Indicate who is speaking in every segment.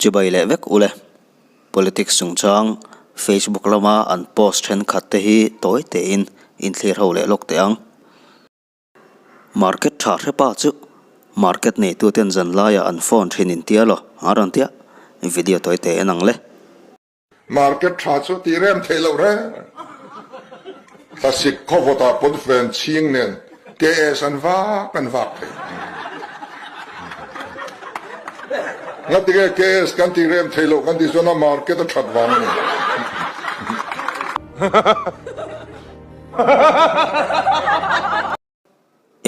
Speaker 1: chibai le vek ule politics sung chang Facebook lama an post then khat te hi toy te in thlir ho le lok te ang market tha repa chu market nei tu ten zan la ya an phone thin in tia lo aron tia video toy te enang le
Speaker 2: market tha chu ti rem thelo re ta sik khobota pod fen ching nen ke san va kan va ngati ke kan ti rem thelo kan ti zona market that van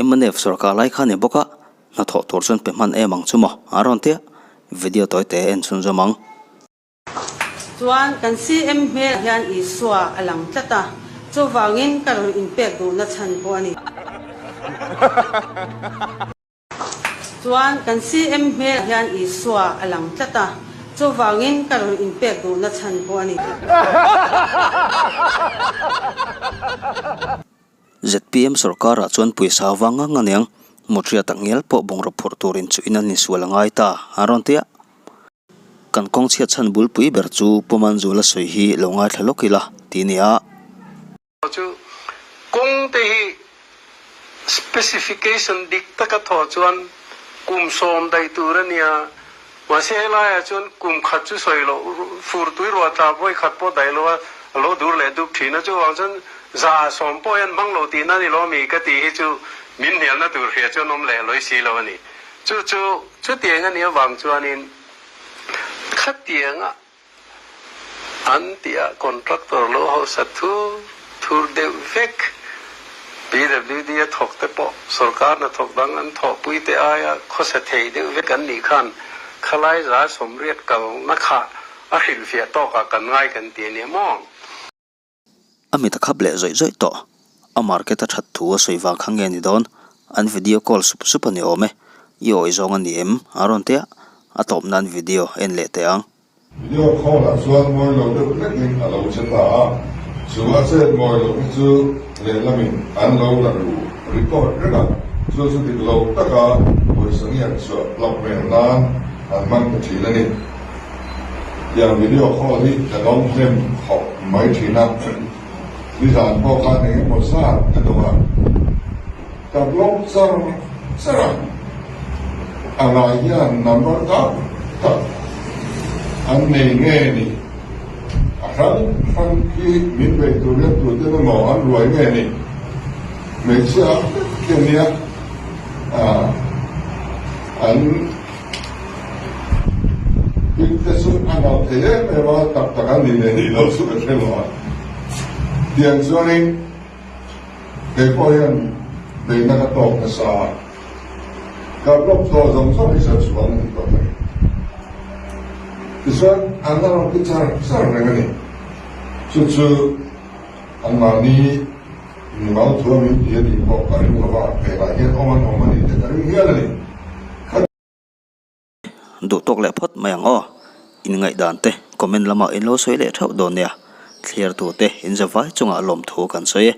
Speaker 1: MNF sarkar lai khane boka na tho tor chon pe man emang chumo aron tia video toy te en chun zamang
Speaker 3: chuan kan CM hmel hian I suwa alang tlata chu wangin karun impact du na chan ko ani chuan kan CM hmel hian I suwa alang tlata chu wangin karun impact du na chan ko ani
Speaker 1: ZPM sarkar a chuan puisa wanga nganiang motria tangel po bongra phorturin chu inan ni sualangai ta aron tia kan kong chia chan bul pui ber chu poman zula soi hi longa thalokila tinia
Speaker 4: chu kong te hi specification dik taka tho chuan kum som dai turania wasela ya chuan kum khat chu soilo fur tui ro ta boi khat po dai lo dur le duk thina chu wang chan za som po yan bang lo ti na ni lo mi ka ti hi chu min hial na tur hria chu nom le loi si lo ni chu tiang ani wang chuanin khát tiếng à anh tia contractor lo ho sathu thur de vek PWD thok te po sarkar na thok dang an thok pui te aya khosa thei de vek an ni khan khalai za somriat ka na kha a hil fia to ka kan ngai kan ti ni mong
Speaker 1: ami ta khap le zoi to a market a that thu a soiwa khange ni don an video call sup ani ome yo izong ani em aron tia atop nan video en le te ang
Speaker 2: video call la chuan moi lo de nek alo chata chu a che moi lo chu le lamin an lo la ru report rega chu dik lo taka moi sangian chu lok men nan an man ka thi la ni ya video call hi ta long hem ho mai thina ni san po ka ne mo sa ta do ha ta blog sara Alaya number ta anh này nghe đi hắn khi miễn về tôi biết tôi tên là mỏ anh đuổi nghe đi mấy chưa kia nhá anh cái số anh học thế mà vào tập tập anh đi này lâu suốt cái mỏ tiền cho nên để coi anh để nó có tốt cái sao gặp lúc thôi giống sao đi sản xuất những cái này Iswan antara kita besar dengan ini, cucu angmani mau tua min dia di bawah karim apa, pelajari oman ini karim dia ni.
Speaker 1: du tok le phot mayang o in ngai dan te comment lama in lo soi le thau don ya clear tu te in zawai chunga lom thu kan soi